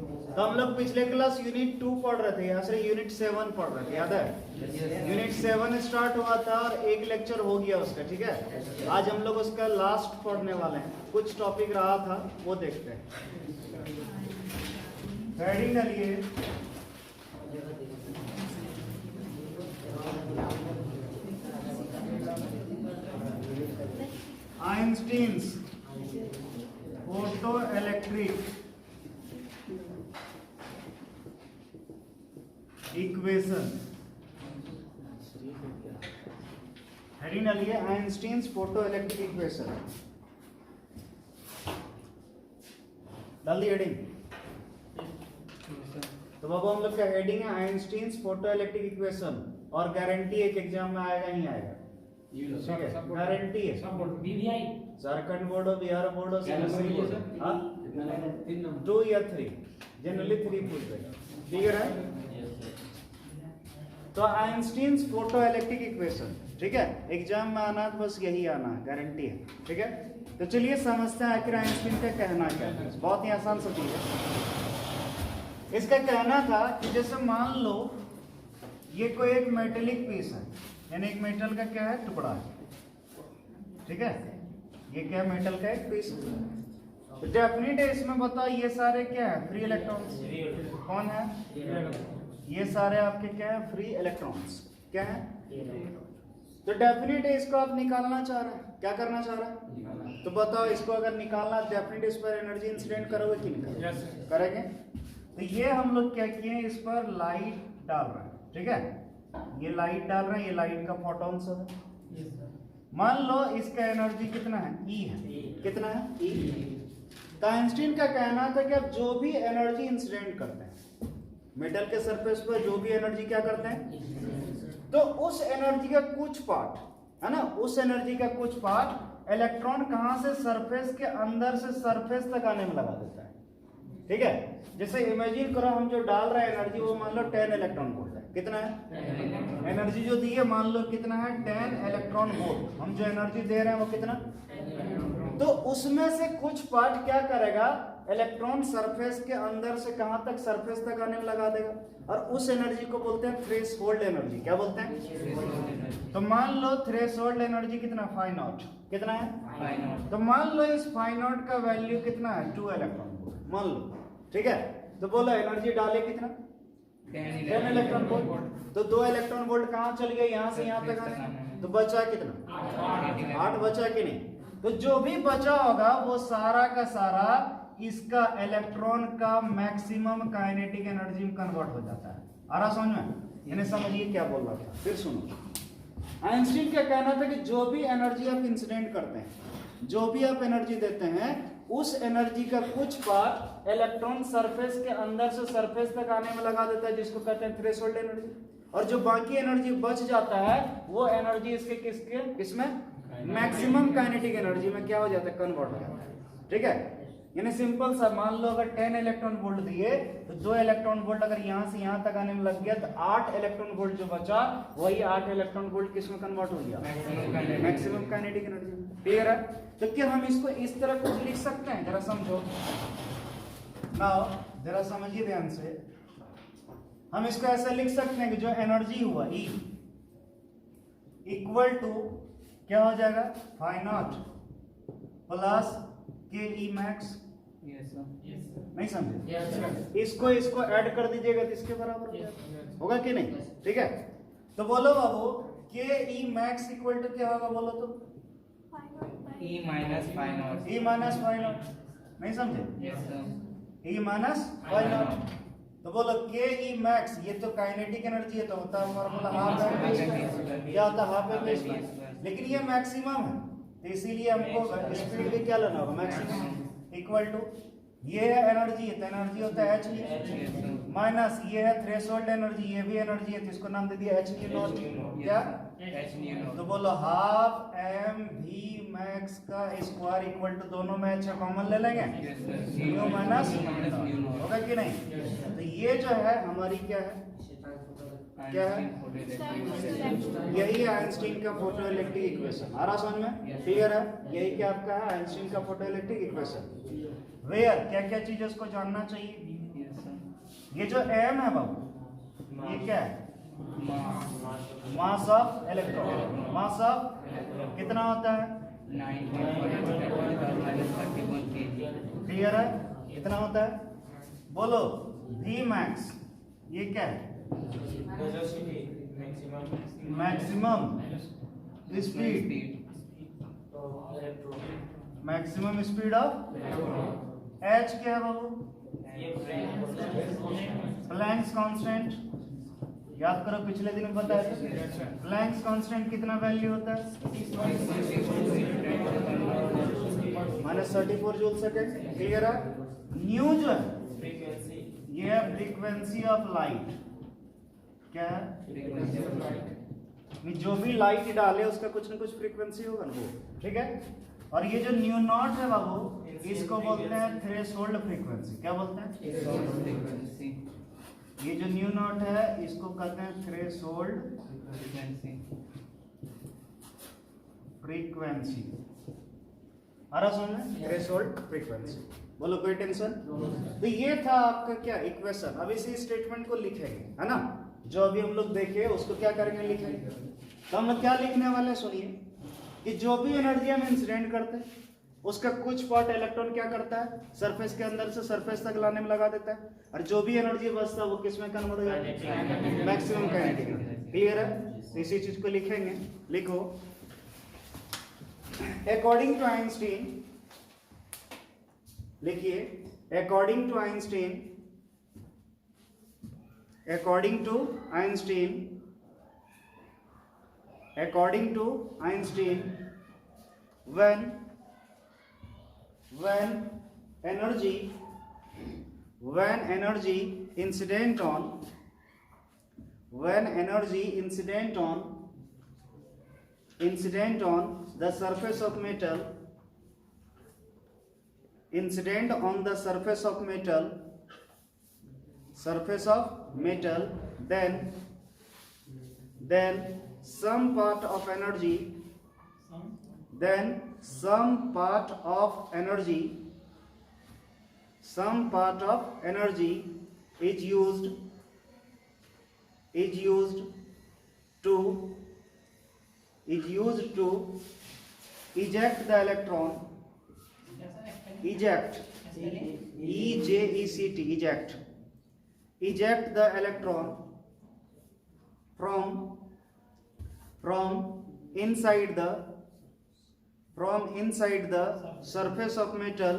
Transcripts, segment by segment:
तो हम लोग पिछले क्लास यूनिट 2 पढ़ रहे थे, यहाँ से यूनिट 7 पढ़ रहे थे, याद है? यूनिट 7 स्टार्ट हुआ था और एक लेक्चर हो गया उसका, ठीक है? आज हम लोग उसका लास्ट पढ़ने वाले हैं। कुछ टॉपिक रहा था वो देखते हैं। हेडिंग डालिए, Einstein's photo electric equation. Heading डालिए, आइंस्टीन्स फोटो इलेक्ट्रिक इक्वेशन। डाल दी हेडिंग। तो बाबू हम लोग का हेडिंग है आइंस्टीन्स फोटो इलेक्ट्रिक इक्वेशन, और गारंटी एक एग्जाम में आएगा ही आएगा, गारंटी है। झारखंड बोर्ड हो, बिहार बोर्ड हो, 2 या 3, जनरली 3 पूछ देगा, क्लियर है? तो आइंस्टीन्स फोटो इलेक्ट्रिक इक्वेशन, ठीक है? एग्जाम में आना तो बस यही आना है, गारंटी है, ठीक है? तो चलिए समझते हैं आखिर आइंस्टीन का कहना क्या है। बहुत ही आसान सा चीज है। इसका कहना था कि जैसे मान लो ये कोई एक मेटेलिक पीस है, यानी एक मेटल का क्या है, टुकड़ा है, ठीक है? ये क्या है, मेटल का एक पीस है। तो डेफिनेट है इसमें बताओ ये सारे क्या है, फ्री इलेक्ट्रॉन्स। कौन है? ये सारे आपके क्या है, फ्री इलेक्ट्रॉन्स। क्या है? तो डेफिनेट है इसको आप निकालना चाह रहे हैं, क्या करना चाह रहे हैं? तो बताओ इसको अगर निकालना, डेफिनेट इस पर एनर्जी इंसिडेंट करोगे कि नहीं करेंगे? तो ये हम लोग क्या किए, इस पर लाइट डाल रहे हैं, ठीक है? ये लाइट डाल रहे हैं, ये लाइट का फोटॉन्स है। मान लो इसका एनर्जी कितना है, ई है। कितना है, ई। तो आइंस्टीन का कहना था कि आप जो भी एनर्जी इंसिडेंट करते हैं मेटल के सरफेस पर, जो भी एनर्जी क्या करते हैं, तो उस एनर्जी का कुछ पार्ट है ना, उस एनर्जी का कुछ पार्ट इलेक्ट्रॉन कहां से, सरफेस के अंदर से सरफेस तक आने में लगा देता है, ठीक है? जैसे इमेजिन करो हम जो डाल रहे हैं एनर्जी वो मान लो 10 इलेक्ट्रॉन वोल्ट है। कितना है एनर्जी जो दी है, मान लो कितना है, 10 इलेक्ट्रॉन वोल्ट। हम जो एनर्जी दे रहे हैं वो कितना, तो उसमें से कुछ पार्ट क्या करेगा, इलेक्ट्रॉन सरफेस के अंदर से कहां तक, सरफेस तक आने में लगा देगा, और उस एनर्जी को बोलते हैं थ्रेशोल्ड एनर्जी। क्या बोलते हैं? तो मान लो थ्रेशोल्ड एनर्जी कितना, फाइ नॉट। कितना है? तो मान लो इस फाइ नॉट का वैल्यू कितना है, 2 इलेक्ट्रॉन वोल्ट मान लो, ठीक है? तो बोलो एनर्जी डाले कितना, 10 इलेक्ट्रॉन वोल्ट। तो 2 इलेक्ट्रॉन वोल्ट कहां चल गए, यहां से यहां तक आने, तो बचा कितना, 8 बचा कि नहीं? तो जो भी बचा होगा वो सारा का सारा इसका इलेक्ट्रॉन का मैक्सिमम काइनेटिक एनर्जी में कन्वर्ट हो जाता है। आ रहा समझ में? यानी समझिए क्या बोल रहा था, फिर सुनो। आइंस्टीन का कहना था कि जो भी एनर्जी आप इंसिडेंट करते हैं, जो भी आप एनर्जी देते हैं, उस एनर्जी का कुछ पार्ट इलेक्ट्रॉन सरफेस के अंदर से सरफेस तक आने में लगा देता है, जिसको कहते हैं थ्रेशोल्ड एनर्जी। और जो बाकी एनर्जी बच जाता है वो एनर्जी इसके किसमें, मैक्सिमम काइनेटिक एनर्जी में क्या हो जाता है, कन्वर्ट हो जाता है, ठीक है? यानी सिंपल सा, मान लो अगर 10 इलेक्ट्रॉन वोल्ट दिए तो 2 इलेक्ट्रॉन वोल्ट अगर यहां से यहां तक आने में लग गया तो 8 इलेक्ट्रॉन वोल्ट जो बचा वही 8 इलेक्ट्रॉन वोल्ट किसमें कन्वर्ट हो गया, मैक्सिमम काइनेटिक एनर्जी। क्लियर है? तो क्या हम इसको इस तरह कुछ लिख सकते हैं, जरा समझो नाउ, जरा समझिए ध्यान से। हम इसको ऐसा लिख सकते हैं कि जो एनर्जी हुआ E इक्वल टू क्या हो जाएगा, फाइ नॉट प्लस के ई मैक्स। नहीं समझे? इसको ऐड कर दीजिएगा तो इसके बराबर होगा कि नहीं, ठीक है? तो बोलो बाबू, के ई मैक्स इक्वल टू क्या होगा, बोलो तो, E minus phi nought. E minus phi nought. नहीं समझे? E minus phi nought. तो बोलो के ई मैक्स, ये तो काइनेटिक एनर्जी है, तो होता है फॉर्मूला हाफ एम वी। क्या होता है, हाफ एम वी। लेकिन ये मैक्सिमम है तो इसीलिए हमको स्पीड भी क्या लेना होगा, मैक्सिमम इक्वल टू, ये है एनर्जी, तो एनर्जी होता है एच माइनस, ये है थ्रेशोल्ड एनर्जी, ये भी एनर्जी है तो इसको नाम दे दिया एच न्यू नॉट। क्या एच न्यू नॉट? तो बोलो हाफ एम वी मैक्स का स्क्वायर इक्वल टू, दोनों में अच्छा कॉमन ले लेंगे, न्यू माइनस होगा कि नहीं? तो ये जो है हमारी क्या है, क्या है, यही है आइंस्टीन का फोटो इलेक्ट्रिक इक्वेशन। आ रहा समझ में? क्लियर है? यही क्या आपका है आइंस्टीन का फोटो इलेक्ट्रिक इक्वेशन। वेयर क्या क्या चीज उसको जानना चाहिए, ये जो m है बाबू, ये क्या है? Mass of electron. Mass of कितना होता है? 9.31 kg। क्लियर है? कितना होता है? बोलो। V मैक्स ये क्या है? Maximum speed, maximum speed of. h क्या है बाबू? Planck's constant. याद करो पिछले दिन बताया था, प्लैंक्स कांस्टेंट कितना वैल्यू होता है? -34 जूल सेकेंड। क्लियर है? न्यू जो है ये है फ्रीक्वेंसी ऑफ लाइट। क्या है? जो भी लाइट डाले उसका कुछ ना कुछ फ्रीक्वेंसी होगा ना वो, ठीक है। और ये जो न्यू नॉट है बाबू, इसको बोलते हैं थ्रेशोल्ड फ्रीक्वेंसी। क्या बोलते हैं? ये जो न्यू नॉट है इसको कहते हैं थ्रेशोल्ड फ्रीक्वेंसी। आ रहा समझ में? Threshold frequency. बोलो कोई टेंशन? तो ये था आपका क्या इक्वेशन। अब इसी स्टेटमेंट को लिखेंगे, है ना। जो अभी हम लोग देखे उसको क्या करेंगे? लिखेंगे। तो हम लोग क्या लिखने वाले? सुनिए कि जो भी एनर्जी हम इंसिडेंट करते हैं उसका कुछ पार्ट इलेक्ट्रॉन क्या करता है? सरफेस के अंदर से सरफेस तक लाने में लगा देता है, और जो भी एनर्जी बचता है वो किस में कन्वर्ट हो जाता है? Maximum kinetic energy. क्लियर है? इसी चीज को लिखेंगे। लिखो, अकॉर्डिंग टू आइंस्टीन, लिखिए according to Einstein, according to Einstein, according to Einstein, when energy incident on the surface of metal, incident on the surface of metal, then some part of energy is used to eject the electron, eject the electron from inside the surface of metal,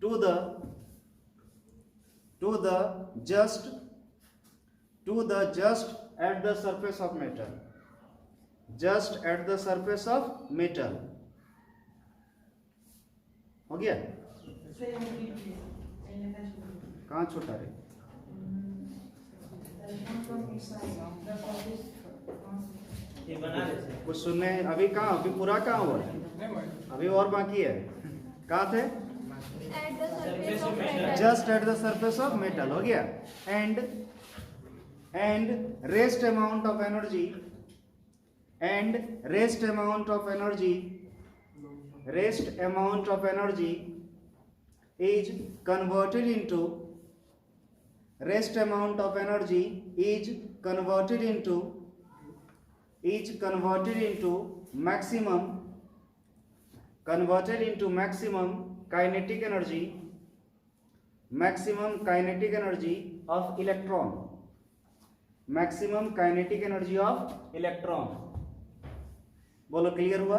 to the just at the surface of metal, हो गया? कहाँ छोटा रे? कुछ सुनने अभी कहाँ? अभी पूरा कहाँ हुआ है? अभी और बाकी है। कहाँ थे? Just at the surface of metal. हो गया? And rest amount of energy is converted into maximum kinetic energy of electron. बोलो क्लियर हुआ?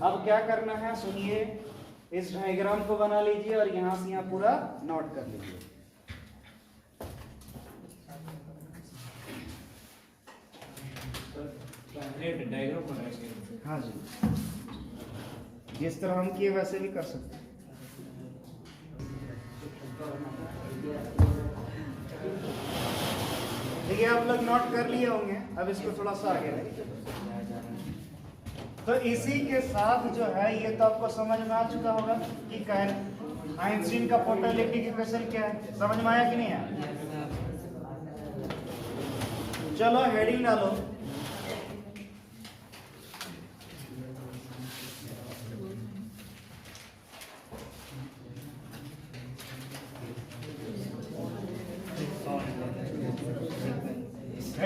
अब क्या करना है सुनिए, इस डायग्राम को बना लीजिए और यहां से यहां पूरा नोट कर लीजिए। हाँ जी, जिस तरह हम किए वैसे भी कर सकते हैं। देखिए आप लोग नोट कर लिए होंगे, अब इसको थोड़ा सा आगे रखिए। तो इसी के साथ जो है ये तो आपको समझ में आ चुका होगा कि आइंस्टीन का फोटोइलेक्ट्रिक इक्वेशन क्या है। समझ में आया कि नहीं आया? चलो हेडिंग डालो।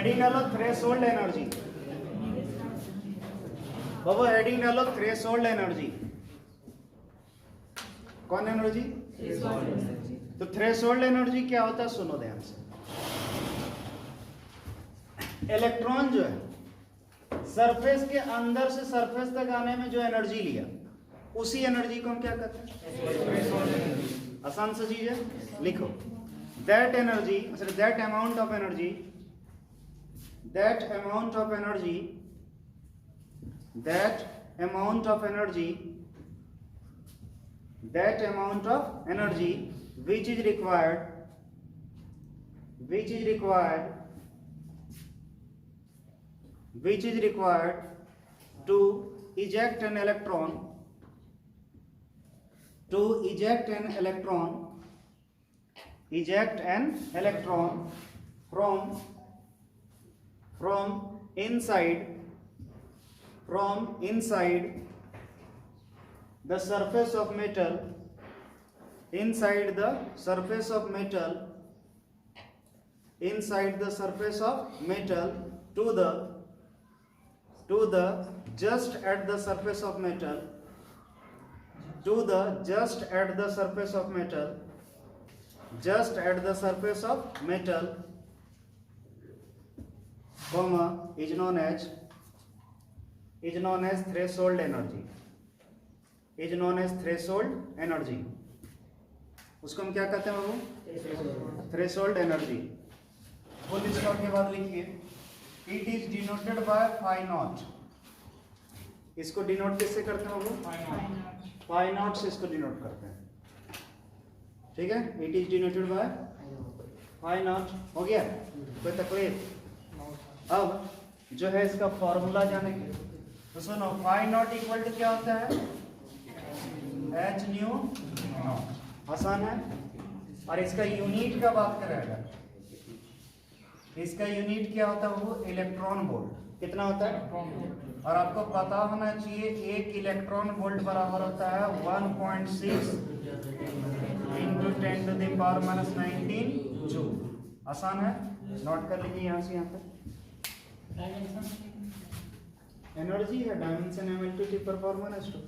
हेडिंग डालो थ्रेशोल्ड एनर्जी, बाबू हेडिंग डालो थ्रेशोल्ड एनर्जी। कौन एनर्जी? तो थ्रेशोल्ड एनर्जी क्या होता है, सुनो ध्यान से। इलेक्ट्रॉन जो है सरफेस के अंदर से सरफेस तक आने में जो एनर्जी लिया, उसी एनर्जी को हम क्या कहते हैं? आसान सा चीज है, लिखो that energy, that amount of energy, that amount of energy, that amount of energy, that amount of energy which is required, which is required, which is required to eject an electron, to eject an electron, eject an electron from inside the surface of metal, inside the surface of metal, inside the surface of metal to the just at the surface of metal, to the just at the surface of metal, just at the surface of metal, comma, is known as threshold energy, is known as threshold energy। उसको हम क्या कहते हैं बाबू? Threshold energy. Full stop के बाद लिखिए it is denoted by phi naught. इसको डिनोट किससे करते हैं बाबू? फाई नॉट से इसको डिनोट करते हैं, ठीक है। It is denoted by phi nought. हो गया, कोई तकलीफ? अब जो है इसका फॉर्मूला जाने के, तो सुनो फाई नॉट इक्वल टू क्या होता है? H new not. आसान है। और इसका यूनिट का बात करेगा, इसका यूनिट क्या होता है? वो इलेक्ट्रॉन वोल्ट। कितना होता है? और आपको पता होना चाहिए एक इलेक्ट्रॉन वोल्ट बराबर होता है 1.6 into 10 to the power minus 19 joule. आसान है, नोट कर लीजिए यहाँ से यहाँ तक। एनर्जी है, डायमेंशन एम एल टी पर पावर माइनस 2।